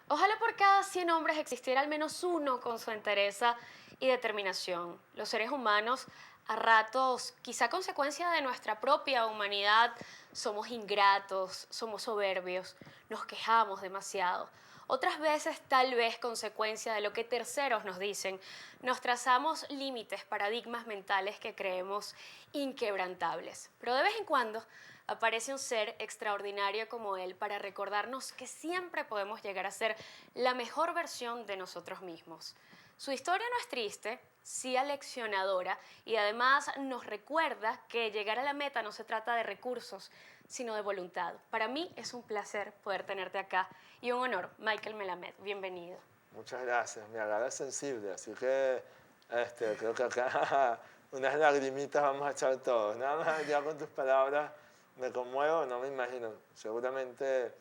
Ojalá por cada 100 hombres existiera al menos uno con su entereza y determinación. Los seres humanos, a ratos, quizá consecuencia de nuestra propia humanidad, somos ingratos, somos soberbios, nos quejamos demasiado. Otras veces, tal vez consecuencia de lo que terceros nos dicen, nos trazamos límites, paradigmas mentales que creemos inquebrantables. Pero de vez en cuando aparece un ser extraordinario como él para recordarnos que siempre podemos llegar a ser la mejor versión de nosotros mismos. Su historia no es triste, sí aleccionadora, y además nos recuerda que llegar a la meta no se trata de recursos, sino de voluntad. Para mí es un placer poder tenerte acá y un honor, Michael Melamed. Bienvenido. Muchas gracias, mi agrado es sensible, así que creo que acá unas lagrimitas vamos a echar todos. Nada más ya con tus palabras me conmuevo, no me imagino. Seguramente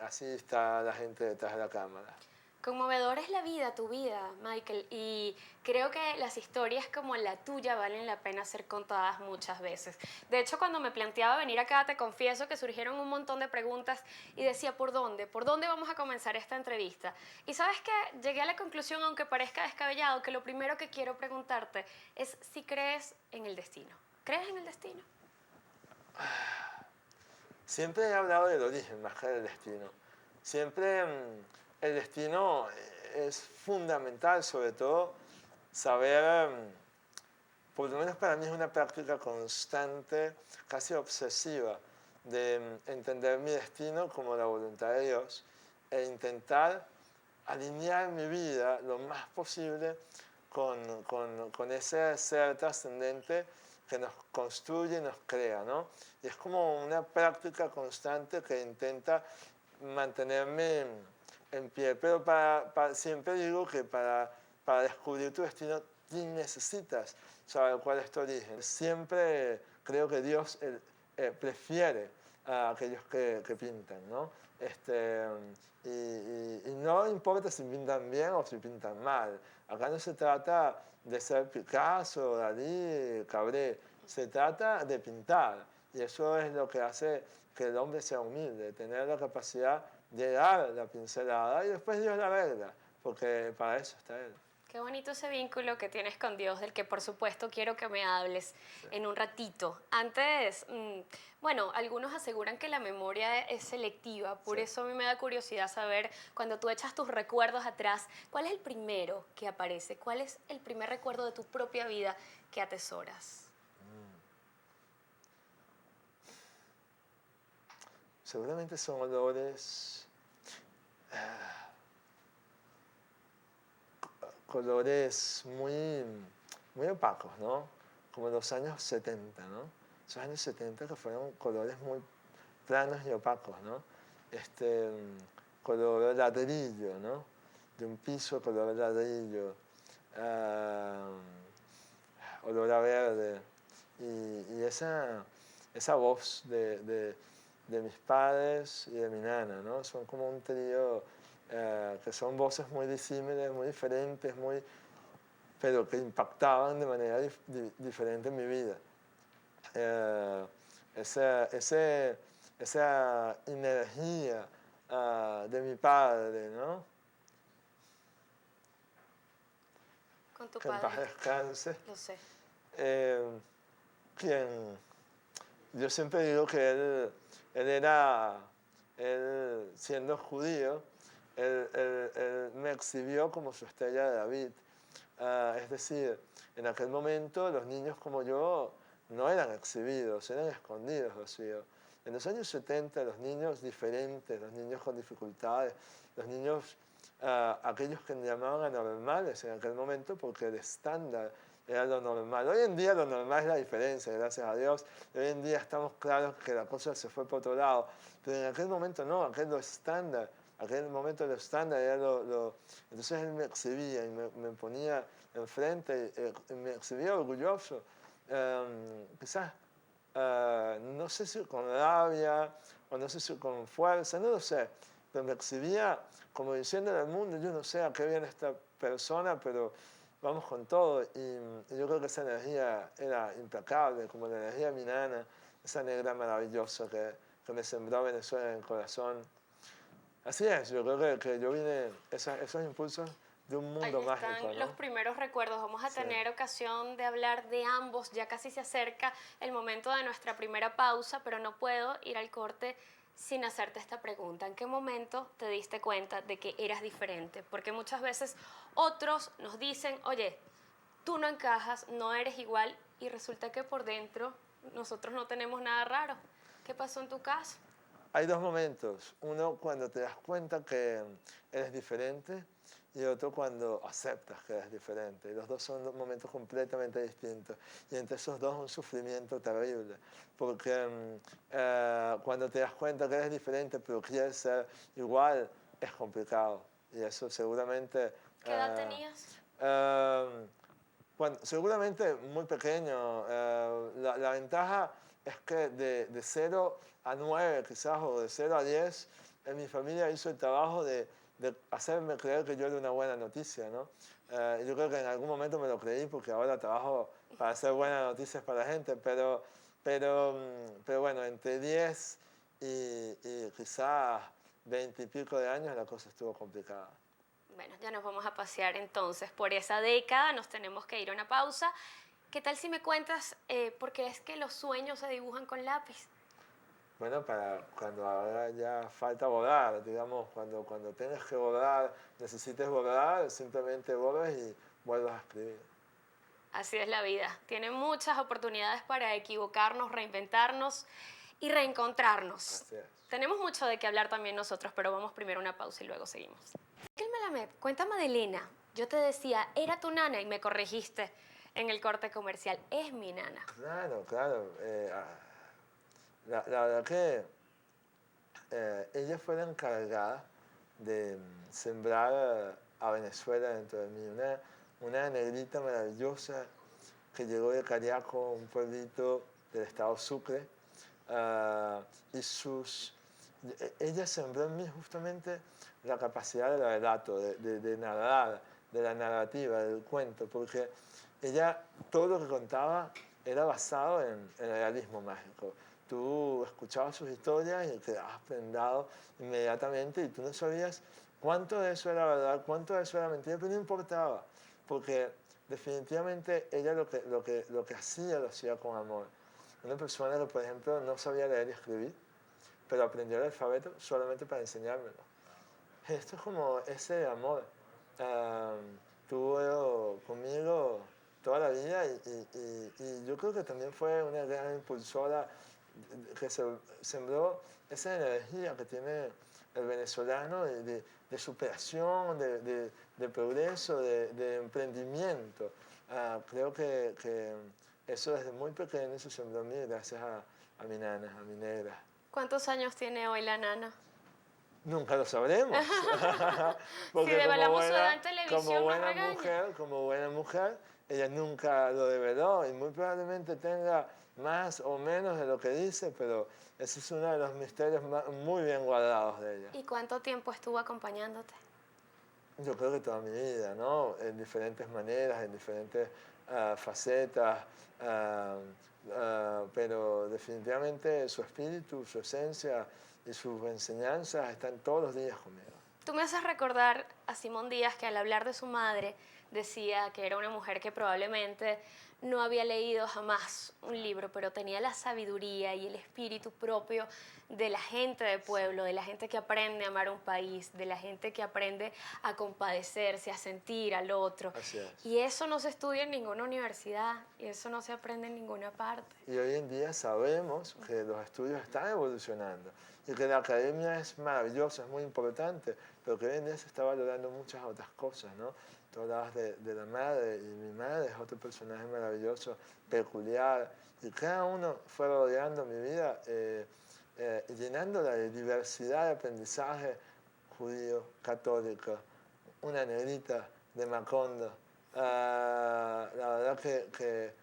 así está la gente detrás de la cámara. Conmovedora es la vida, tu vida, Michael, y creo que las historias como la tuya valen la pena ser contadas muchas veces. De hecho, cuando me planteaba venir acá, te confieso que surgieron un montón de preguntas y decía, ¿por dónde? ¿Por dónde vamos a comenzar esta entrevista? Y sabes que llegué a la conclusión, aunque parezca descabellado, que lo primero que quiero preguntarte es si crees en el destino. ¿Crees en el destino? Siempre he hablado del origen más que del destino. Siempre el destino es fundamental, sobre todo saber por lo menos para mí es una práctica constante, casi obsesiva, de entender mi destino como la voluntad de Dios e intentar alinear mi vida lo más posible con ese ser trascendente que nos construye y nos crea, ¿no? Y es como una práctica constante que intenta mantenerme en pie, pero siempre digo que para descubrir tu destino necesitas saber cuál es tu origen. Siempre creo que Dios prefiere a aquellos que pintan, ¿no? Y no importa si pintan bien o si pintan mal. Acá no se trata de ser Picasso, Dalí, Cabré. Se trata de pintar. Y eso es lo que hace que el hombre sea humilde, tener la capacidad de dar la pincelada y después Dios la arregla, porque para eso está Él. Qué bonito ese vínculo que tienes con Dios, del que por supuesto quiero que me hables Sí. en un ratito. Antes, bueno, algunos aseguran que la memoria es selectiva, por Sí. eso a mí me da curiosidad saber, cuando tú echas tus recuerdos atrás, ¿cuál es el primero que aparece? ¿Cuál es el primer recuerdo de tu propia vida que atesoras? Seguramente son olores, colores muy opacos, ¿no? Como los años 70, ¿no? Esos años 70 que fueron colores muy planos y opacos, ¿no? Color ladrillo, ¿no? De un piso color ladrillo, ah, olor a verde. Y esa voz de mis padres y de mi nana, ¿no? Son como un trío que son voces muy disímiles, muy diferentes, pero que impactaban de manera diferente en mi vida. Eh, esa, ese- esa energía de mi padre, ¿no? Con tu Que en paz padre, descanse, lo sé. eh, quien yo siempre digo que él siendo judío, él me exhibió como su estrella de David. Es decir, en aquel momento los niños como yo no eran exhibidos, eran escondidos los judíos. En los años 70 los niños diferentes, los niños con dificultades, los niños, aquellos que llamaban anormales en aquel momento porque el estándar era lo normal. Hoy en día lo normal es la diferencia, gracias a Dios. Hoy en día estamos claros que la cosa se fue por otro lado. Pero en aquel momento no, aquel lo estándar. Aquel momento lo estándar era Entonces él me exhibía y me ponía enfrente y me exhibía orgulloso. Quizás, no sé si con rabia o no sé si con fuerza, no lo sé. Pero me exhibía como diciéndole al mundo, yo no sé a qué viene esta persona, pero vamos con todo. Y yo creo que esa energía era implacable, como la energía de mi nana, esa negra maravillosa que me sembró Venezuela en el corazón. Así es, yo creo que yo vine, esos impulsos de un Ahí mundo mágico, están los ¿no? primeros recuerdos. Vamos a Sí. tener ocasión de hablar de ambos. Ya casi se acerca el momento de nuestra primera pausa, pero no puedo ir al corte sin hacerte esta pregunta. ¿En qué momento te diste cuenta de que eras diferente? Porque muchas veces otros nos dicen, oye, tú no encajas, no eres igual, y resulta que por dentro nosotros no tenemos nada raro. ¿Qué pasó en tu caso? Hay dos momentos. Uno cuando te das cuenta que eres diferente y otro cuando aceptas que eres diferente. Y los dos son dos momentos completamente distintos. Y entre esos dos un sufrimiento terrible. Porque cuando te das cuenta que eres diferente pero quieres ser igual, es complicado. Y eso seguramente... ¿Qué edad eh, tenías? eh, seguramente muy pequeño. La ventaja es que de 0 a 9 quizás, o de 0 a 10, en mi familia hizo el trabajo de hacerme creer que yo era una buena noticia, ¿no? Yo creo que en algún momento me lo creí porque ahora trabajo para hacer buenas noticias para la gente, pero bueno, entre 10 y quizás 20 y pico de años la cosa estuvo complicada. Bueno, ya nos vamos a pasear entonces por esa década, nos tenemos que ir a una pausa. ¿Qué tal si me cuentas por qué es que los sueños se dibujan con lápiz? Bueno, para cuando ahora ya falta borrar, digamos, cuando tengas que borrar, necesites borrar, simplemente borras y vuelves a escribir. Así es la vida. Tiene muchas oportunidades para equivocarnos, reinventarnos y reencontrarnos. Así es. Tenemos mucho de qué hablar también nosotros, pero vamos primero a una pausa y luego seguimos. Ángel Melamed, cuéntame de Elena. Yo te decía, era tu nana y me corregiste en el corte comercial. Es mi nana. Claro, claro. La verdad que ella fue la encargada de sembrar a Venezuela dentro de mí. Una negrita maravillosa que llegó de Cariaco, un pueblito del estado Sucre, ah, y ella sembró en mí justamente la capacidad del relato, de narrar, de la narrativa, del cuento, porque ella todo lo que contaba era basado en el realismo mágico. Tú escuchabas sus historias y quedabas prendado inmediatamente y tú no sabías cuánto de eso era verdad, cuánto de eso era mentira, pero no importaba, porque definitivamente ella lo que hacía, lo hacía con amor. Una persona que, por ejemplo, no sabía leer y escribir, pero aprendió el alfabeto solamente para enseñármelo. Esto es como ese amor. Tuvo conmigo toda la vida y yo creo que también fue una gran impulsora que sembró esa energía que tiene el venezolano de superación, de progreso, de emprendimiento. Creo que eso desde muy pequeño se sembró en mí gracias a mi nana, a mi negra. ¿Cuántos años tiene hoy la nana? Nunca lo sabremos. Si Porque develamos su edad en televisión, nos regaña. como buena mujer, ella nunca lo develó y muy probablemente tenga más o menos de lo que dice, pero ese es uno de los misterios muy bien guardados de ella. ¿Y cuánto tiempo estuvo acompañándote? Yo creo que toda mi vida, ¿no? En diferentes maneras, en diferentes facetas, pero definitivamente su espíritu, su esencia y sus enseñanzas están todos los días conmigo. Tú me haces recordar a Simón Díaz que al hablar de su madre decía que era una mujer que probablemente no había leído jamás un libro, pero tenía la sabiduría y el espíritu propio de la gente de pueblo, de la gente que aprende a amar un país, de la gente que aprende a compadecerse, a sentir al otro. Así es. Y eso no se estudia en ninguna universidad y eso no se aprende en ninguna parte. Y hoy en día sabemos que los estudios están evolucionando y que la academia es maravillosa, es muy importante, pero que hoy en día se está valorando muchas otras cosas, ¿no? Tú hablabas de la madre y mi madre es otro personaje maravilloso, peculiar, y cada uno fue rodeando mi vida, llenándola de diversidad de aprendizaje judío, católico, una negrita de Macondo. La verdad que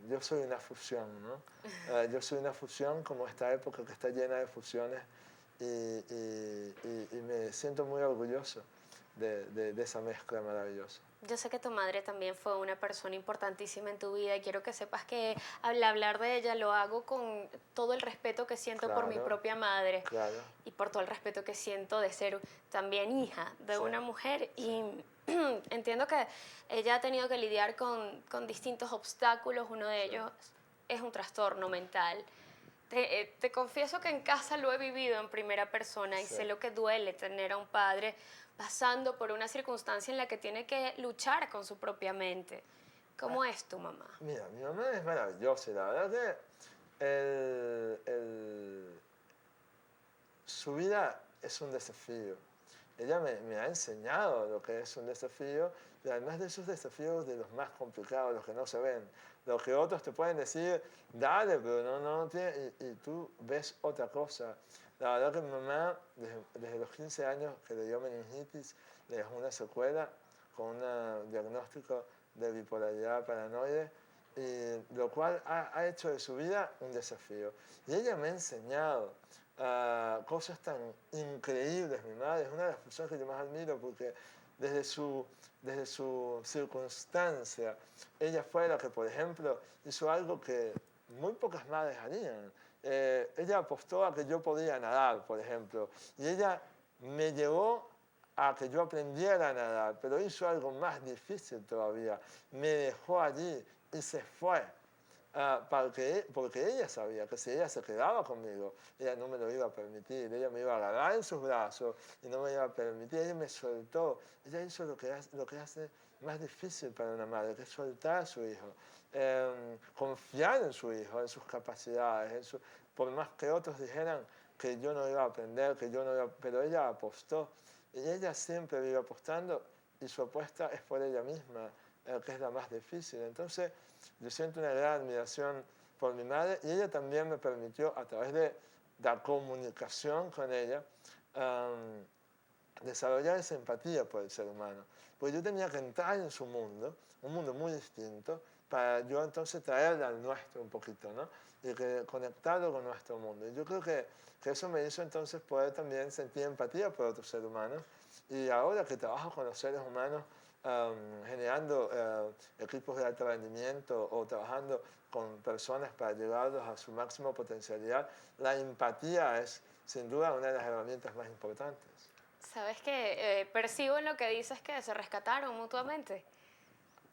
yo soy una fusión, ¿no? Yo soy una fusión como esta época que está llena de fusiones y me siento muy orgulloso de esa mezcla maravillosa. Yo sé que tu madre también fue una persona importantísima en tu vida y quiero que sepas que al hablar de ella lo hago con todo el respeto que siento por mi Claro, propia madre claro, y por todo el respeto que siento de ser también hija de sí, una mujer. sí, Y entiendo que ella ha tenido que lidiar con distintos obstáculos. Uno de sí, ellos es un trastorno mental. Te confieso que en casa lo he vivido en primera persona y sí. sé lo que duele tener a un padre pasando por una circunstancia en la que tiene que luchar con su propia mente. Ah, ¿Cómo es tu mamá? mira, mi mamá es maravillosa y la verdad que su vida es un desafío. Ella me ha enseñado lo que es un desafío y además de esos desafíos de los más complicados, los que no se ven, los que otros te pueden decir, dale, pero no tiene, y tú ves otra cosa. La verdad que mi mamá, desde los 15 años que le dio meningitis, le dejó una secuela con un diagnóstico de bipolaridad paranoide, y lo cual ha hecho de su vida un desafío. Y ella me ha enseñado cosas tan increíbles. Mi madre es una de las personas que yo más admiro porque desde su circunstancia, ella fue la que, por ejemplo, hizo algo que muy pocas madres harían. Ella apostó a que yo podía nadar, por ejemplo, y ella me llevó a que yo aprendiera a nadar, pero hizo algo más difícil todavía. Me dejó allí y se fue. Porque ella sabía que si ella se quedaba conmigo, ella no me lo iba a permitir, ella me iba a agarrar en sus brazos y no me iba a permitir, ella me soltó, ella hizo lo que hace más difícil para una madre, que es soltar a su hijo, confiar en su hijo, en sus capacidades, por más que otros dijeran que yo no iba a aprender, que yo no iba, pero ella apostó, y ella siempre vive apostando y su apuesta es por ella misma, que es la más difícil. Entonces, yo siento una gran admiración por mi madre y ella también me permitió, a través de la comunicación con ella, desarrollar esa empatía por el ser humano. Porque yo tenía que entrar en su mundo, un mundo muy distinto, para yo entonces traerle al nuestro un poquito, ¿no? Y que conectarlo con nuestro mundo. Y yo creo que eso me hizo entonces poder también sentir empatía por otros seres humanos. Y ahora que trabajo con los seres humanos, generando equipos de alto rendimiento o trabajando con personas para llevarlos a su máxima potencialidad, la empatía es sin duda una de las herramientas más importantes. Sabes que percibo en lo que dices que se rescataron mutuamente.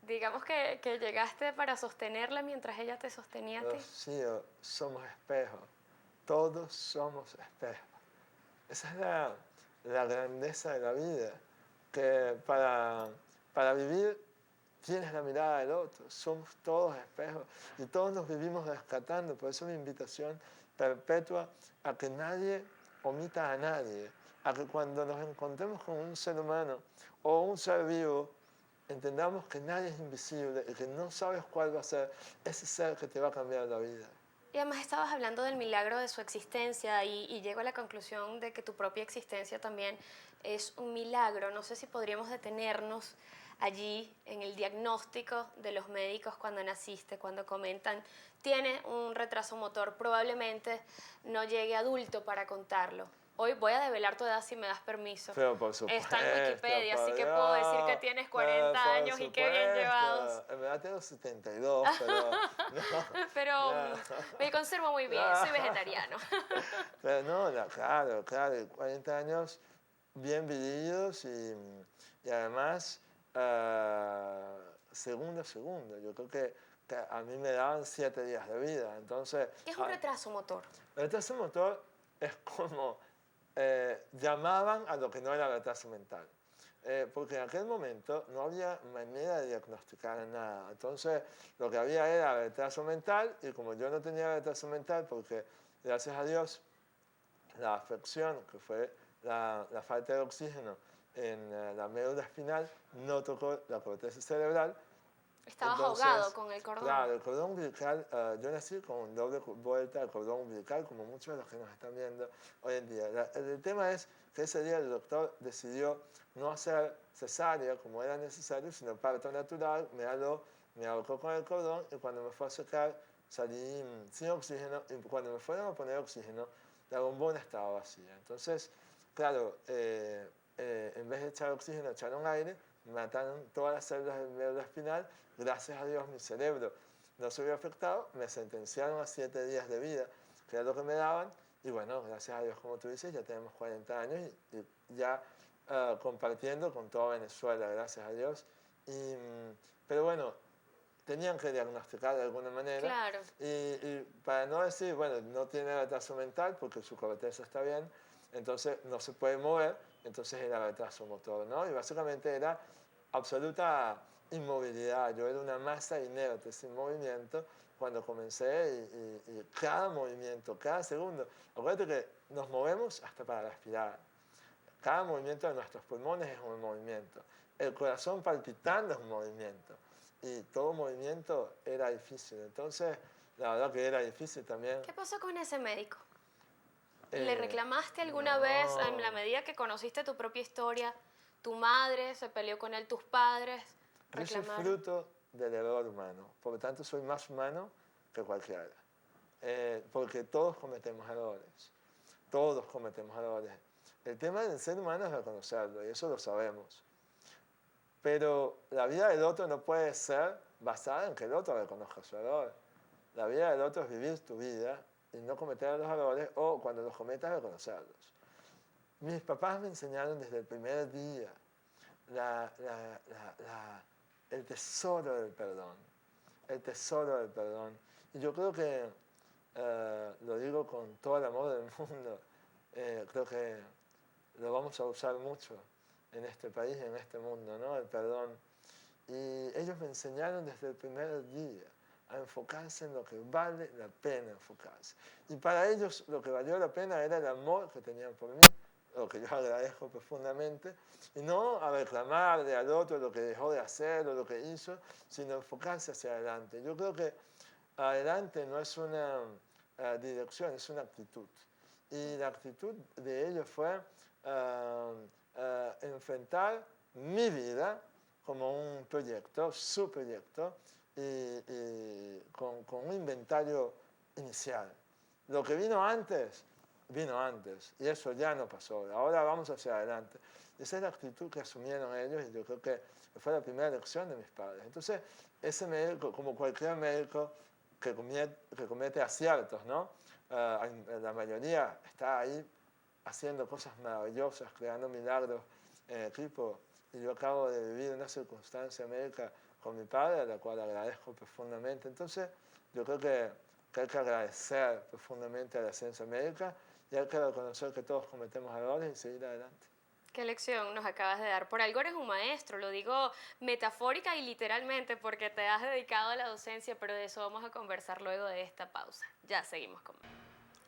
Digamos que llegaste para sostenerla mientras ella te sostenía a ti. Los hijos somos espejos, todos somos espejos. Esa es la grandeza de la vida, que para vivir tienes la mirada del otro, somos todos espejos y todos nos vivimos rescatando, por eso mi invitación perpetua a que nadie omita a nadie, a que cuando nos encontremos con un ser humano o un ser vivo, entendamos que nadie es invisible y que no sabes cuál va a ser ese ser que te va a cambiar la vida. Y además estabas hablando del milagro de su existencia y llego a la conclusión de que tu propia existencia también es un milagro. No sé si podríamos detenernos allí en el diagnóstico de los médicos cuando naciste, cuando comentan, tiene un retraso motor, probablemente no llegue adulto para contarlo. Hoy voy a develar tu edad si me das permiso. Pero por supuesto, Está en Wikipedia, así por que puedo decir que Dios, tienes pero 40 por años y qué bien llevados. supuesto. En verdad tengo 72, pero Pero no, me conservo muy bien, no. soy vegetariano. Pero no, claro, claro, y 40 años bien vividos y además segundo a segundo. Yo creo que a mí me daban 7 días de vida, entonces ¿Qué es un retraso motor? el retraso motor es como llamaban a lo que no era retraso mental. Porque en aquel momento no había manera de diagnosticar nada. Entonces, lo que había era retraso mental, y como yo no tenía retraso mental, porque gracias a Dios, la afección, que fue la falta de oxígeno en la médula espinal, no tocó la corteza cerebral. Estabas ahogado Entonces, con el cordón. claro, el cordón umbilical, yo nací con un doble vuelta al cordón umbilical, como muchos de los que nos están viendo hoy en día. El tema es que ese día el doctor decidió no hacer cesárea como era necesario, sino parto natural, me ahorcó con el cordón y cuando me fue a secar salí sin oxígeno y cuando me fueron a poner oxígeno, la bombona estaba vacía. Entonces, claro, en vez de echar oxígeno, echaron aire, mataron todas las células del médula espinal. Gracias a Dios mi cerebro no se vio afectado, me sentenciaron a 7 días de vida, que era lo que me daban, y bueno, gracias a Dios, como tú dices, ya tenemos 40 años y ya compartiendo con toda Venezuela, gracias a Dios. Pero bueno, tenían que diagnosticar de alguna manera. Claro. Y para no decir, bueno, no tiene retraso mental porque su corteza está bien, entonces no se puede mover, entonces era retraso motor, ¿no? Y básicamente era absoluta inmovilidad. Yo era una masa inerte, sin movimiento, cuando comencé y cada movimiento, cada segundo. Acuérdate que nos movemos hasta para respirar. Cada movimiento de nuestros pulmones es un movimiento. El corazón palpitando es un movimiento. Y todo movimiento era difícil. Entonces, la verdad que era difícil también. ¿Qué pasó con ese médico? ¿Le Eh, reclamaste alguna no. vez, en la medida que conociste tu propia historia, tu madre se peleó con él, tus padres Yo soy reclamaron? fruto del error humano. Por lo tanto, soy más humano que cualquiera. Porque todos cometemos errores. Todos cometemos errores. El tema del ser humano es reconocerlo, y eso lo sabemos. Pero la vida del otro no puede ser basada en que el otro reconozca su error. La vida del otro es vivir tu vida y no cometer los errores, o cuando los cometas, reconocerlos. Mis papás me enseñaron desde el primer día el tesoro del perdón. El tesoro del perdón. Y yo creo que, lo digo con todo el amor del mundo, creo que lo vamos a usar mucho en este país y en este mundo, ¿no? El perdón. Y ellos me enseñaron desde el primer día a enfocarse en lo que vale la pena enfocarse. Y para ellos lo que valió la pena era el amor que tenían por mí, lo que yo agradezco profundamente, y no a reclamarle al otro lo que dejó de hacer o lo que hizo, sino enfocarse hacia adelante. Yo creo que adelante no es una dirección, es una actitud. Y la actitud de ellos fue enfrentar mi vida como un proyecto, su proyecto, y con un inventario inicial. Lo que vino antes, y eso ya no pasó. Ahora vamos hacia adelante. Esa es la actitud que asumieron ellos, y yo creo que fue la primera lección de mis padres. Entonces, ese médico, como cualquier médico que comete aciertos, ¿no? La mayoría está ahí haciendo cosas maravillosas, creando milagros en equipo. Y yo acabo de vivir una circunstancia médica con mi padre, a la cual agradezco profundamente. Entonces, yo creo que hay que agradecer profundamente a la ciencia médica, y hay que reconocer que todos cometemos errores y seguir adelante. ¿Qué lección nos acabas de dar? Por algo eres un maestro, lo digo metafórica y literalmente porque te has dedicado a la docencia, pero de eso vamos a conversar luego de esta pausa. Ya seguimos con...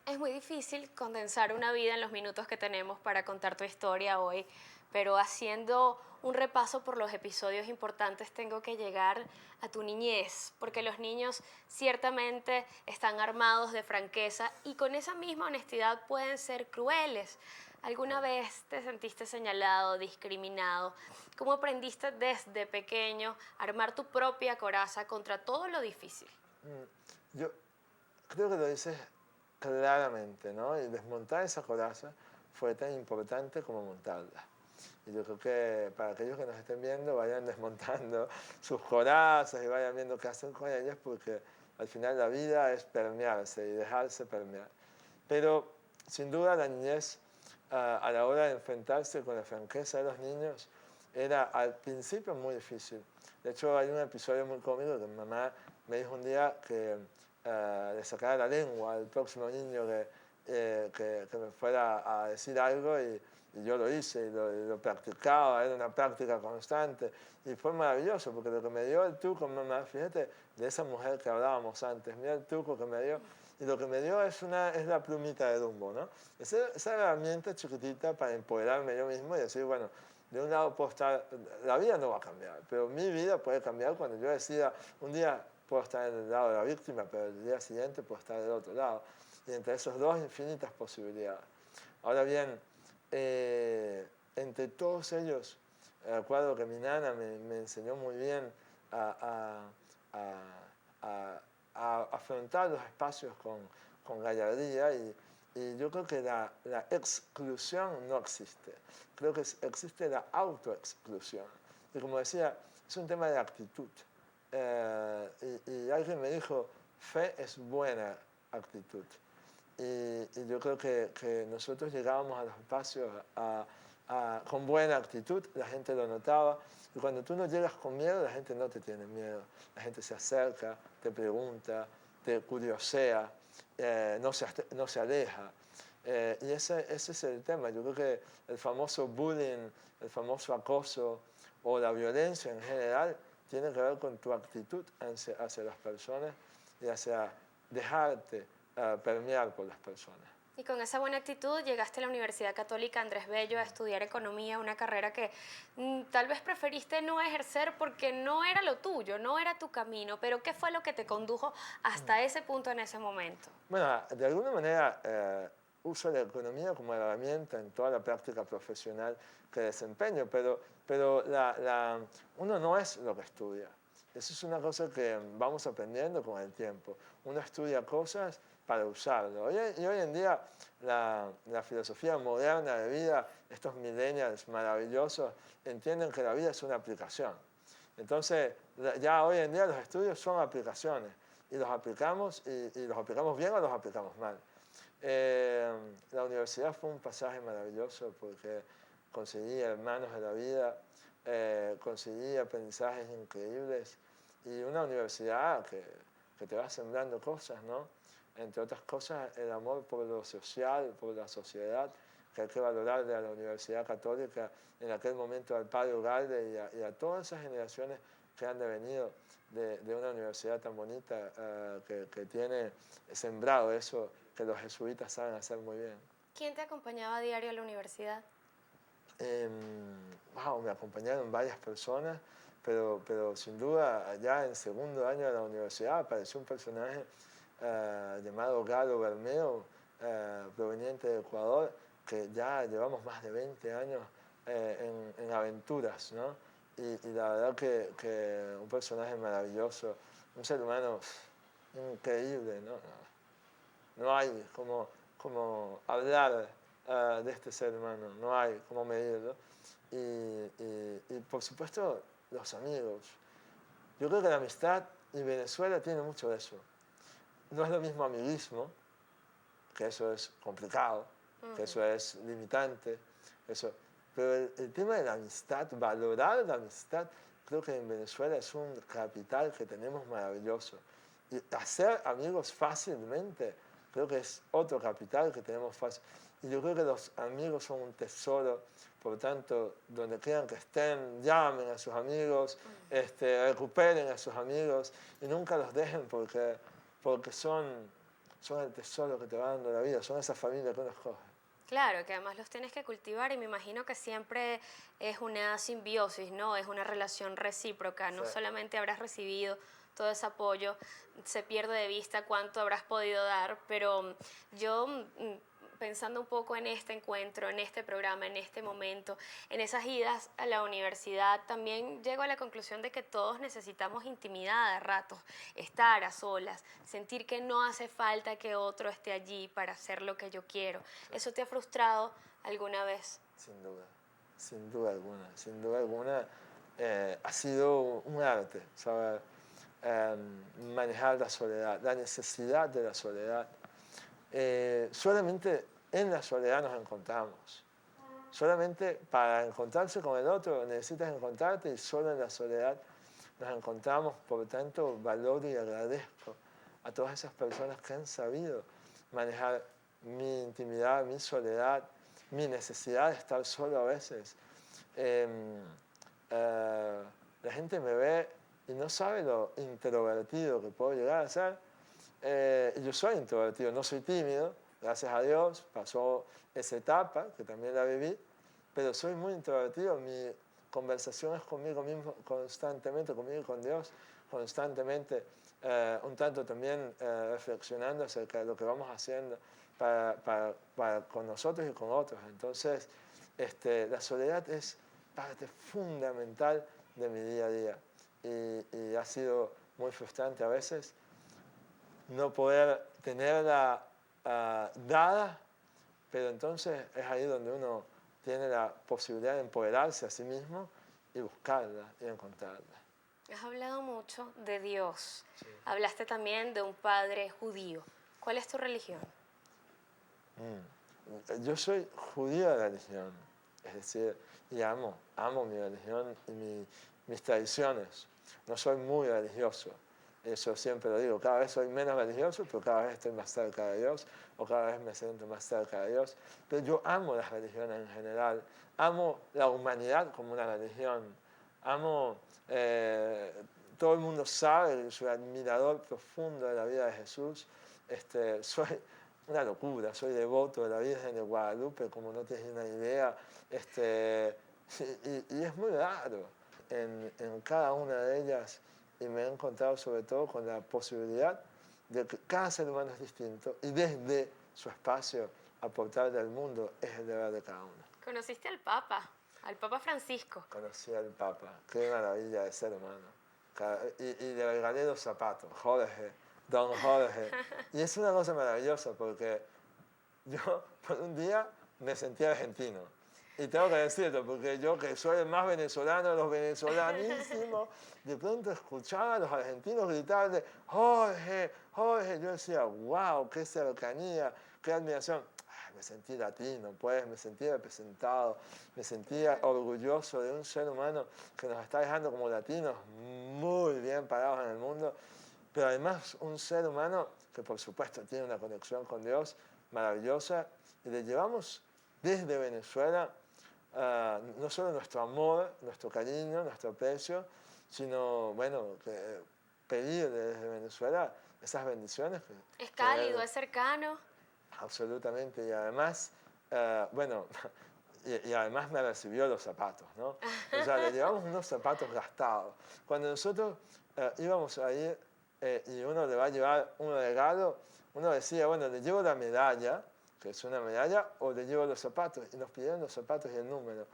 Es muy difícil condensar una vida en los minutos que tenemos para contar tu historia hoy, pero haciendo un repaso por los episodios importantes tengo que llegar a tu niñez, porque los niños ciertamente están armados de franqueza y con esa misma honestidad pueden ser crueles. ¿Alguna vez te sentiste señalado, discriminado? ¿Cómo aprendiste desde pequeño a armar tu propia coraza contra todo lo difícil? Yo creo que lo dices claramente, ¿no? Y desmontar esa coraza fue tan importante como montarla. Y yo creo que para aquellos que nos estén viendo, vayan desmontando sus corazas y vayan viendo qué hacen con ellas, porque al final la vida es permearse y dejarse permear. Pero sin duda la niñez, a la hora de enfrentarse con la franqueza de los niños, era al principio muy difícil. De hecho, hay un episodio muy cómico que mi mamá me dijo un día que le sacara la lengua al próximo niño que me fuera a decir algo, y yo lo hice y lo practicaba, era una práctica constante, y fue maravilloso porque lo que me dio el truco, mamá, fíjate, de esa mujer que hablábamos antes, mira el truco que me dio, y lo que me dio es la plumita de Dumbo, ¿no? Esa herramienta chiquitita para empoderarme yo mismo y decir, bueno, de un lado puedo estar, la vida no va a cambiar, pero mi vida puede cambiar cuando yo decida, un día puedo estar en el lado de la víctima, pero el día siguiente puedo estar del otro lado, y entre esos dos infinitas posibilidades. Ahora bien, entre todos ellos, recuerdo que mi nana me enseñó muy bien a, a afrontar los espacios con gallardía, y Y yo creo que la exclusión no existe. Creo que existe la autoexclusión. Y como decía, es un tema de actitud. Y alguien me dijo, fe es buena actitud. Y yo creo que nosotros llegábamos a los espacios con buena actitud, la gente lo notaba. Y cuando tú no llegas con miedo, la gente no te tiene miedo. La gente se acerca, te pregunta, te curiosea, no se aleja. Y ese es el tema. Yo creo que el famoso bullying, el famoso acoso o la violencia en general tiene que ver con tu actitud hacia las personas y hacia dejarte permear por las personas. Y con esa buena actitud llegaste a la Universidad Católica Andrés Bello a estudiar economía, una carrera que tal vez preferiste no ejercer porque no era lo tuyo, no era tu camino, pero ¿qué fue lo que te condujo hasta ese punto en ese momento? Bueno, de alguna manera uso la economía como herramienta en toda la práctica profesional que desempeño, pero uno no es lo que estudia. Eso es una cosa que vamos aprendiendo con el tiempo. Uno estudia cosas para usarlo. Y hoy en día la filosofía moderna de vida, estos millennials maravillosos, entienden que la vida es una aplicación. Entonces, ya hoy en día los estudios son aplicaciones y los aplicamos y los aplicamos bien o los aplicamos mal. La universidad fue un pasaje maravilloso porque conseguí hermanos de la vida, conseguí aprendizajes increíbles y una universidad que te va sembrando cosas, ¿no? Entre otras cosas, el amor por lo social, por la sociedad, que hay que valorar de la Universidad Católica, en aquel momento al padre Ugalde y a todas esas generaciones que han devenido de una universidad tan bonita que tiene sembrado eso que los jesuitas saben hacer muy bien. ¿Quién te acompañaba a diario a la universidad? Wow, me acompañaron varias personas, pero sin duda, allá en segundo año de la universidad apareció un personaje llamado Galo Bermeo, proveniente de Ecuador, que ya llevamos más de 20 años en aventuras, ¿no? Y la verdad que un personaje maravilloso, un ser humano increíble, ¿no? No hay como hablar de este ser humano, no hay como medirlo. Y por supuesto, los amigos. Yo creo que la amistad y Venezuela tiene mucho de eso. No es lo mismo amiguismo, que eso es complicado, que eso es limitante, pero el tema de la amistad, valorar la amistad, creo que en Venezuela es un capital que tenemos maravilloso. Y hacer amigos fácilmente, creo que es otro capital que tenemos fácil. Y yo creo que los amigos son un tesoro, por lo tanto, donde quieran que estén, llamen a sus amigos, recuperen a sus amigos y nunca los dejen porque son el tesoro que te va dando la vida, son esa familia que uno escoge. Claro, que además los tienes que cultivar y me imagino que siempre es una simbiosis, ¿no? Es una relación recíproca, no Sí. solamente habrás recibido todo ese apoyo, se pierde de vista cuánto habrás podido dar, pero yo pensando un poco en este encuentro, en este programa, en este momento, en esas idas a la universidad, también llego a la conclusión de que todos necesitamos intimidad a ratos, estar a solas, sentir que no hace falta que otro esté allí para hacer lo que yo quiero. ¿Eso te ha frustrado alguna vez? Sin duda alguna, sin duda alguna. Ha sido un arte, saber manejar la soledad, la necesidad de la soledad. Solamente en la soledad nos encontramos. Solamente para encontrarse con el otro necesitas encontrarte y solo en la soledad nos encontramos. Por lo tanto, valoro y agradezco a todas esas personas que han sabido manejar mi intimidad, mi soledad, mi necesidad de estar solo a veces. La gente me ve y no sabe lo introvertido que puedo llegar a ser. Yo soy introvertido, no soy tímido, gracias a Dios, pasó esa etapa, que también la viví, pero soy muy introvertido, mi conversación es conmigo mismo constantemente, conmigo y con Dios, constantemente, un tanto también reflexionando acerca de lo que vamos haciendo con nosotros y con otros. Entonces, la soledad es parte fundamental de mi día a día y ha sido muy frustrante a veces no poder tenerla dada pero entonces es ahí donde uno tiene la posibilidad de empoderarse a sí mismo y buscarla y encontrarla. Has hablado mucho de Dios. Sí. Hablaste también de un padre judío. ¿Cuál es tu religión? Yo soy judío de religión, es decir, y amo mi religión y mis tradiciones. No soy muy religioso, eso siempre lo digo, cada vez soy menos religioso, pero cada vez estoy más cerca de Dios, o cada vez me siento más cerca de Dios. Pero yo amo las religiones en general, amo la humanidad como una religión, amo, todo el mundo sabe, soy admirador profundo de la vida de Jesús, soy una locura, soy devoto de la Virgen de Guadalupe, como no tienes una idea, y es muy raro en cada una de ellas, y me he encontrado sobre todo con la posibilidad de que cada ser humano es distinto y desde su espacio aportarle al mundo es el deber de cada uno. ¿Conociste al Papa Francisco? Conocí al Papa, qué maravilla de ser humano. Y le regalé los zapatos, Jorge, don Jorge. Y es una cosa maravillosa porque yo por un día me sentí argentino. Y tengo que decirlo, porque yo que soy el más venezolano de los venezolanísimos, de pronto escuchaba a los argentinos gritarle, Jorge, Jorge. Yo decía, wow, qué cercanía, qué admiración. Me sentí latino, pues, me sentí representado, me sentía orgulloso de un ser humano que nos está dejando como latinos muy bien parados en el mundo, pero además un ser humano que por supuesto tiene una conexión con Dios maravillosa, y le llevamos desde Venezuela no solo nuestro amor, nuestro cariño, nuestro aprecio, sino, bueno, pedir desde Venezuela esas bendiciones. Es cálido, es cercano. Absolutamente, y además, bueno, y además me recibió los zapatos, ¿no? O sea, le llevamos unos zapatos gastados. Cuando nosotros íbamos a ir y uno le va a llevar un regalo, uno decía, bueno, le llevo la medalla, que es una medalla, o le llevo los zapatos, y nos pidieron los zapatos y el número.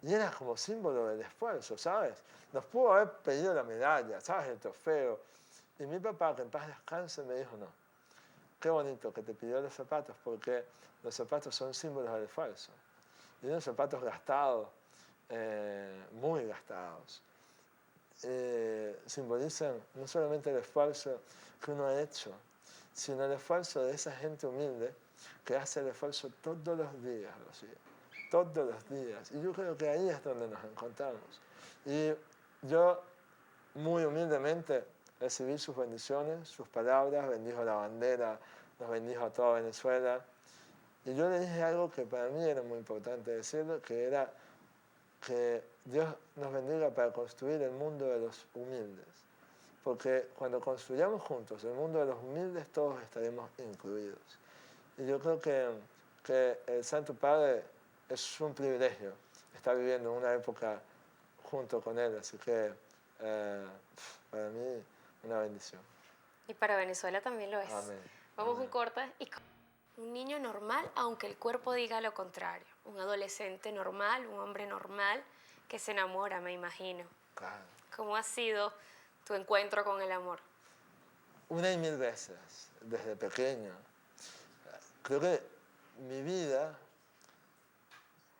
Y era como símbolo del esfuerzo, ¿sabes? Nos pudo haber pedido la medalla, ¿sabes? El trofeo. Y mi papá, que en paz descanse, me dijo, no, qué bonito que te pidió los zapatos, porque los zapatos son símbolos del esfuerzo. Y unos zapatos gastados, muy gastados, simbolizan no solamente el esfuerzo que uno ha hecho, sino el esfuerzo de esa gente humilde que hace el esfuerzo todos los días, Rocío, todos los días. Y yo creo que ahí es donde nos encontramos. Y yo, muy humildemente, recibí sus bendiciones, sus palabras, bendijo la bandera, nos bendijo a toda Venezuela. Y yo le dije algo que para mí era muy importante decirlo, que era que Dios nos bendiga para construir el mundo de los humildes. Porque cuando construyamos juntos el mundo de los humildes, todos estaremos incluidos. Y yo creo que el Santo Padre es un privilegio estar viviendo una época junto con Él. Así que para mí, una bendición. Y para Venezuela también lo es. Amén. Vamos Amén. un corte y... Un niño normal, aunque el cuerpo diga lo contrario. Un adolescente normal, un hombre normal que se enamora, me imagino. Claro. ¿Cómo ha sido tu encuentro con el amor? Una y mil veces, desde pequeño. Creo que mi vida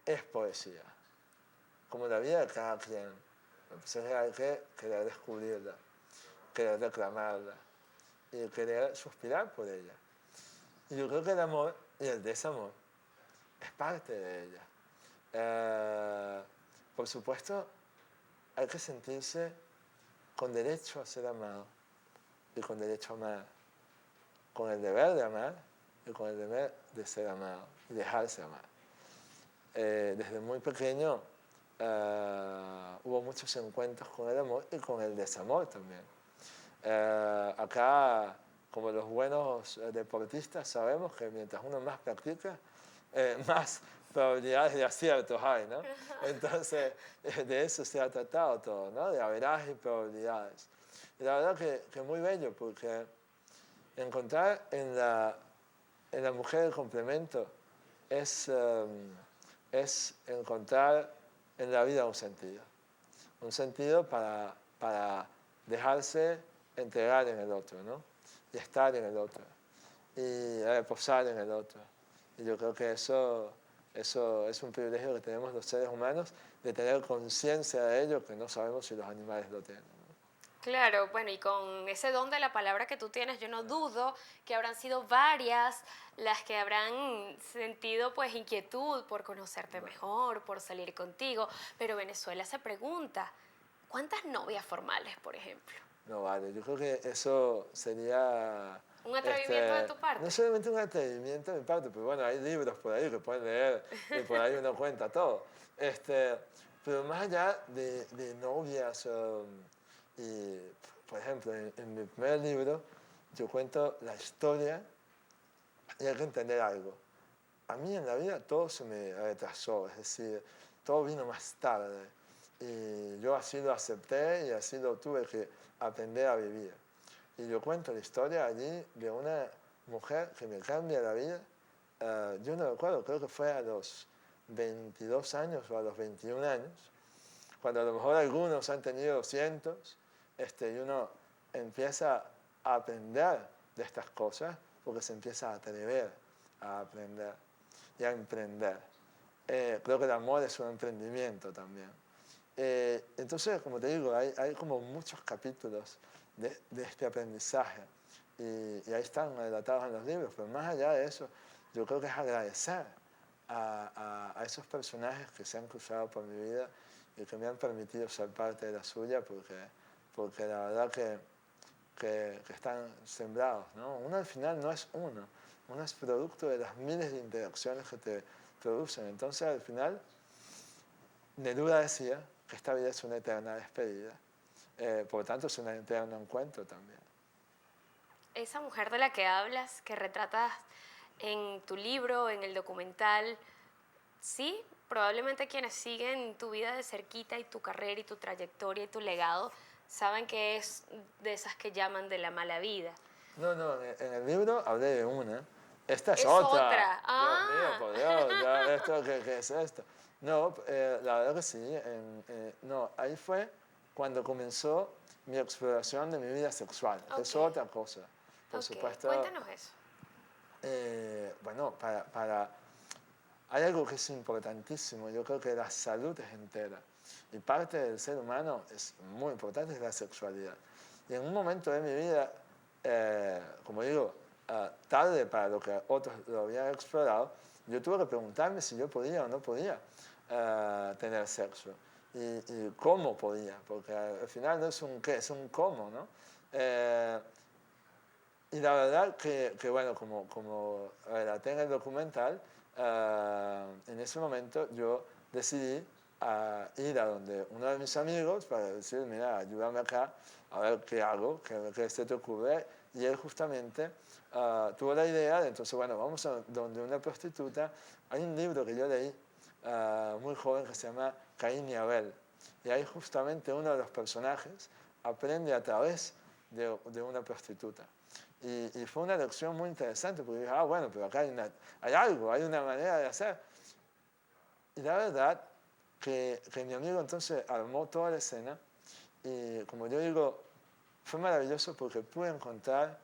es poesía, como la vida de cada quien. Entonces hay que querer descubrirla, querer reclamarla y querer suspirar por ella. Y yo creo que el amor y el desamor es parte de ella. Por supuesto, hay que sentirse con derecho a ser amado y con derecho a amar, con el deber de amar y con el deber de ser amado y dejarse amar. Desde muy pequeño hubo muchos encuentros con el amor y con el desamor también. Acá, como los buenos deportistas, sabemos que mientras uno más practica, más probabilidades de aciertos hay, ¿no? Entonces, de eso se ha tratado todo, ¿no? De averaje y probabilidades. Y la verdad que muy bello, porque encontrar en la mujer el complemento es encontrar en la vida un sentido para dejarse entregar en el otro, ¿no? Y estar en el otro, y reposar en el otro, Y yo creo que eso es un privilegio que tenemos los seres humanos, de tener conciencia de ello, que no sabemos si los animales lo tienen. Claro, bueno, y con ese don de la palabra que tú tienes, yo no dudo que habrán sido varias las que habrán sentido pues inquietud por conocerte Bueno, mejor, por salir contigo. Pero Venezuela se pregunta, ¿cuántas novias formales, por ejemplo? no vale, yo creo que eso sería ¿Un atrevimiento de tu no parte? solamente un atrevimiento de mi parte, pero bueno, hay libros por ahí que pueden leer y por ahí uno cuenta todo. Pero más allá de novias, y, por ejemplo, en mi primer libro yo cuento la historia y hay que entender algo. A mí en la vida todo se me retrasó, es decir, todo vino más tarde. Y yo así lo acepté y así lo tuve que aprender a vivir. Y yo cuento la historia allí de una mujer que me cambia la vida. Yo no recuerdo, creo que fue a los 22 años o a los 21 años, cuando a lo mejor algunos han tenido cientos, y uno empieza a aprender de estas cosas porque se empieza a atrever a aprender y a emprender. Creo que el amor es un emprendimiento también. Entonces, como te digo, hay como muchos capítulos de este aprendizaje y ahí están relatados en los libros, pero más allá de eso, yo creo que es agradecer a esos personajes que se han cruzado por mi vida y que me han permitido ser parte de la suya, porque la verdad que están sembrados, ¿no? Uno al final no es uno es producto de las miles de interacciones que te producen. Entonces, al final, Neruda decía que esta vida es una eterna despedida, por lo tanto es un eterno encuentro también. Esa mujer de la que hablas, que retratas en tu libro, en el documental, sí, probablemente quienes siguen tu vida de cerquita y tu carrera y tu trayectoria y tu legado saben que es de esas que llaman de la mala vida. No, no, en el libro hablé de una. Esta es Es otra. otra. Dios mío, Ah. por Dios, ya, ¿qué es esto? No, la verdad que sí. No, ahí fue cuando comenzó mi exploración de mi vida sexual. Ok, Es otra cosa. Por ok. supuesto, Cuéntanos eso. bueno, hay algo que es importantísimo. Yo creo que la salud es entera. Y parte del ser humano es muy importante, es la sexualidad. Y en un momento de mi vida, como digo, tarde para lo que otros lo habían explorado, yo tuve que preguntarme si yo podía o no podía tener sexo. Y cómo podía, porque al final no es un qué, es un cómo, ¿no? Y la verdad que bueno, como relaté en el documental, en ese momento yo decidí ir a donde uno de mis amigos para decir, mira, ayúdame acá, a ver qué hago, qué se te ocurre. Y él justamente tuvo la idea de, entonces, bueno, vamos a donde una prostituta. Hay un libro que yo leí muy joven que se llama Caín y Abel. Y ahí justamente uno de los personajes aprende a través de una prostituta. Y fue una lección muy interesante porque dije, bueno, pero acá hay algo, hay una manera de hacer. Y la verdad que mi amigo entonces armó toda la escena y como yo digo, fue maravilloso porque pude encontrar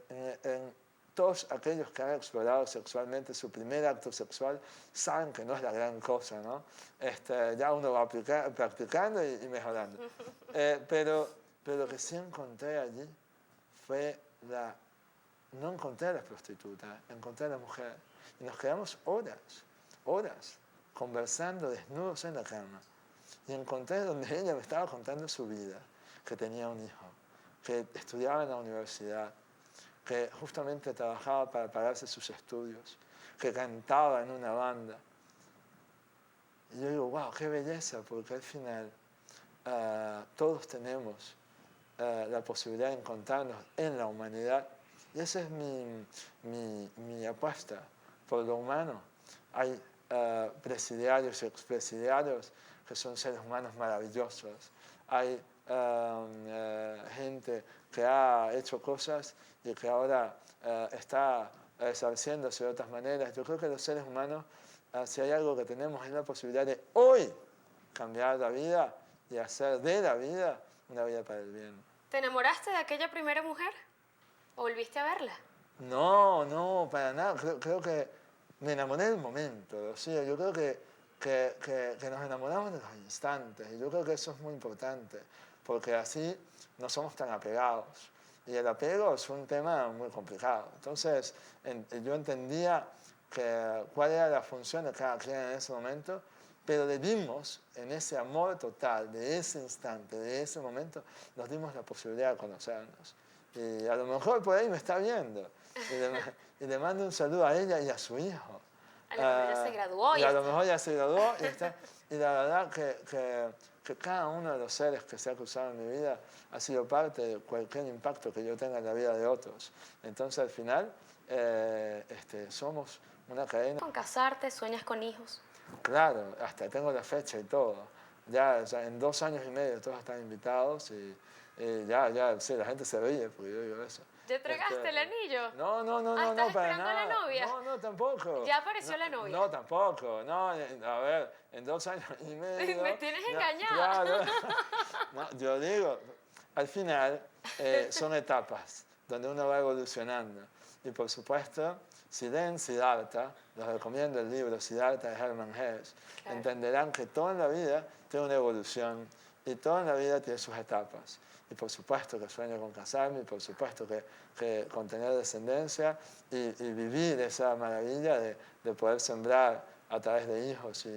en todos aquellos que han explorado sexualmente su primer acto sexual, saben que no es la gran cosa, ¿no? Ya uno va practicando y mejorando. Pero lo que sí encontré allí fue no encontré a la prostituta, encontré a la mujer. Y nos quedamos horas, conversando desnudos en la cama. Y encontré donde ella me estaba contando su vida, que tenía un hijo, que estudiaba en la universidad, que justamente trabajaba para pagarse sus estudios, que cantaba en una banda. Y yo digo, wow, qué belleza, porque al final todos tenemos la posibilidad de encontrarnos en la humanidad. Y esa es mi apuesta por lo humano. Hay presidiarios y expresidiarios que son seres humanos maravillosos. Hay gente que ha hecho cosas y que ahora está resarciéndose de otras maneras. Yo creo que los seres humanos, si hay algo que tenemos, es la posibilidad de hoy cambiar la vida y hacer de la vida una vida para el bien. ¿Te enamoraste de aquella primera mujer? ¿O volviste a verla? No, no, para nada. Creo que me enamoré del momento. O sea, yo creo que nos enamoramos de los instantes. Y yo creo que eso es muy importante, porque así no somos tan apegados. Y el apego es un tema muy complicado. Entonces, yo entendía cuál era la función de cada quien en ese momento, pero le dimos, en ese amor total, de ese instante, de ese momento, nos dimos la posibilidad de conocernos. Y a lo mejor por ahí me está viendo. Y le mando un saludo a ella y a su hijo. A lo mejor ya se graduó Y y a lo está. mejor ya se graduó y está. Y la verdad que cada uno de los seres que se ha cruzado en mi vida ha sido parte de cualquier impacto que yo tenga en la vida de otros. Entonces, al final, somos una cadena. Con casarte, sueñas con hijos. Claro, hasta tengo la fecha y todo. Ya, o sea, en 2 años y medio todos están invitados y ya, sí, la gente se ríe porque yo digo eso. ¿Ya entregaste el anillo? No, no, no, Ah, no, ¿estás no, para esperando a la nada. novia? No, no, tampoco. Ya apareció No, la novia. no, tampoco. No, a ver, en 2 años y medio. Me tienes ya, engañada. claro. No, yo digo, al final son etapas donde uno va evolucionando. Y por supuesto, si leen Siddhartha, les recomiendo el libro Siddhartha de Hermann Hesse, Claro. entenderán que toda en la vida tiene una evolución y toda en la vida tiene sus etapas. Y por supuesto que sueño con casarme, y por supuesto que con tener descendencia y vivir esa maravilla de poder sembrar a través de hijos.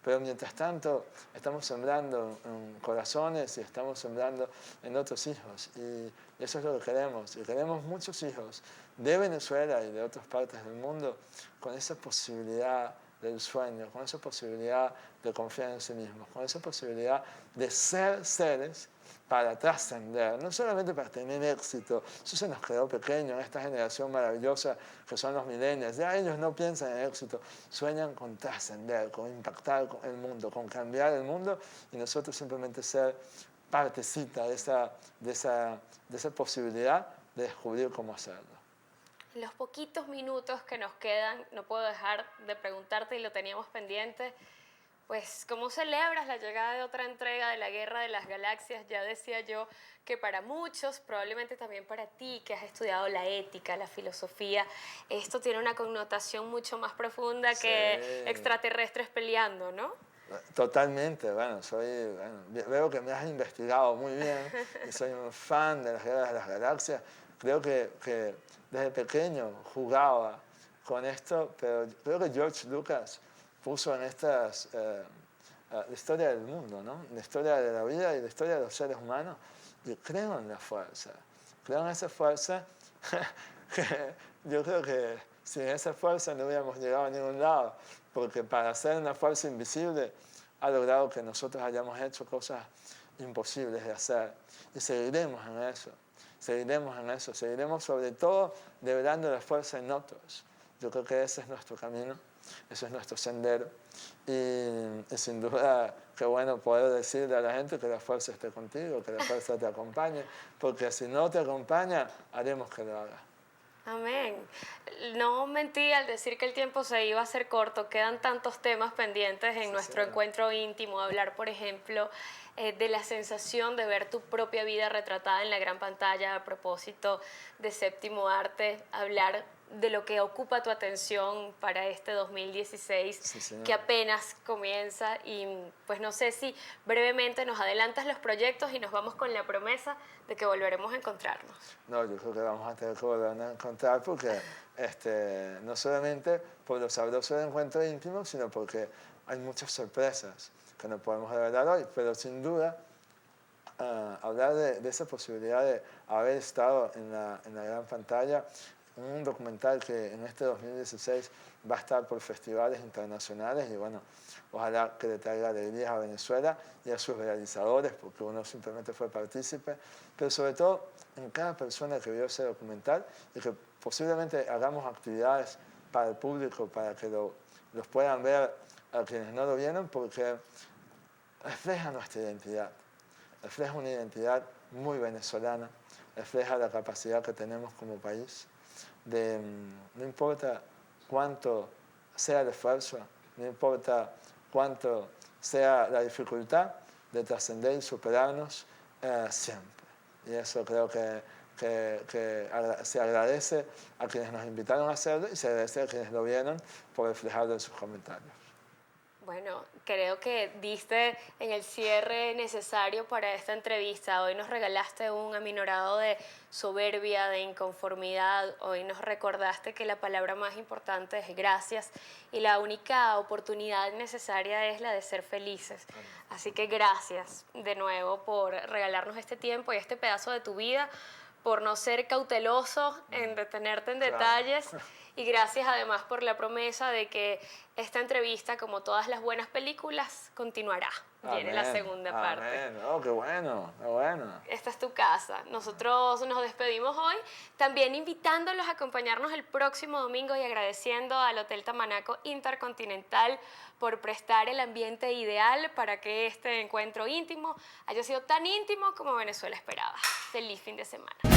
Pero mientras tanto estamos sembrando en corazones y estamos sembrando en otros hijos. Y eso es lo que queremos. Y queremos muchos hijos de Venezuela y de otras partes del mundo con esa posibilidad del sueño, con esa posibilidad de confiar en sí mismos, con esa posibilidad de ser seres para trascender, no solamente para tener éxito. Eso se nos quedó pequeño en esta generación maravillosa que son los millennials. Ya ellos no piensan en éxito, sueñan con trascender, con impactar el mundo, con cambiar el mundo y nosotros simplemente ser partecita de esa posibilidad de descubrir cómo hacerlo. En los poquitos minutos que nos quedan, no puedo dejar de preguntarte, y lo teníamos pendiente, pues, ¿cómo celebras la llegada de otra entrega de la Guerra de las Galaxias? Ya decía yo que para muchos, probablemente también para ti, que has estudiado la ética, la filosofía, esto tiene una connotación mucho más profunda que Sí. extraterrestres peleando, ¿no? Totalmente, bueno, veo que me has investigado muy bien y soy un fan de las Guerras de las Galaxias. Creo que desde pequeño jugaba con esto, pero creo que George Lucas puso en la historia del mundo, ¿no? La historia de la vida y la historia de los seres humanos. Y creo en la fuerza, creo en esa fuerza que yo creo que sin esa fuerza no hubiéramos llegado a ningún lado, porque para ser una fuerza invisible ha logrado que nosotros hayamos hecho cosas imposibles de hacer. Y seguiremos en eso, seguiremos sobre todo develando la fuerza en otros. Yo creo que ese es nuestro camino, ese es nuestro sendero. Y sin duda, qué bueno poder decirle a la gente que la fuerza esté contigo, que la fuerza te acompañe, porque si no te acompaña, haremos que lo haga. Amén. No mentí al decir que el tiempo se iba a hacer corto. Quedan tantos temas pendientes en nuestro encuentro íntimo. Hablar, por ejemplo, de la sensación de ver tu propia vida retratada en la gran pantalla a propósito de Séptimo Arte. Hablar de lo que ocupa tu atención para este 2016, que apenas comienza. Y pues no sé si brevemente nos adelantas los proyectos y nos vamos con la promesa de que volveremos a encontrarnos. No, yo creo que vamos a tener que volver a encontrar porque no solamente por lo sabroso del encuentro íntimo, sino porque hay muchas sorpresas que no podemos revelar hoy, pero sin duda hablar de esa posibilidad de haber estado en la gran pantalla, un documental que en este 2016 va a estar por festivales internacionales y bueno, ojalá que le traiga alegrías a Venezuela y a sus realizadores, porque uno simplemente fue partícipe, pero sobre todo en cada persona que vio ese documental y que posiblemente hagamos actividades para el público, para que los puedan ver a quienes no lo vieron, porque refleja nuestra identidad, refleja una identidad muy venezolana, refleja la capacidad que tenemos como país no importa cuánto sea el esfuerzo, no importa cuánto sea la dificultad de trascender y superarnos siempre. Y eso creo que se agradece a quienes nos invitaron a hacerlo y se agradece a quienes lo vieron por reflejarlo en sus comentarios. Bueno, creo que diste en el cierre necesario para esta entrevista. Hoy nos regalaste un aminorado de soberbia, de inconformidad. Hoy nos recordaste que la palabra más importante es gracias y la única oportunidad necesaria es la de ser felices. Así que gracias de nuevo por regalarnos este tiempo y este pedazo de tu vida, por no ser cauteloso en detenerte en detalles. Y gracias además por la promesa de que esta entrevista, como todas las buenas películas, continuará. Viene la segunda parte. Amén. Oh, qué bueno, qué bueno. Esta es tu casa. Nosotros nos despedimos hoy, también invitándolos a acompañarnos el próximo domingo y agradeciendo al Hotel Tamanaco Intercontinental por prestar el ambiente ideal para que este encuentro íntimo haya sido tan íntimo como Venezuela esperaba. Feliz fin de semana.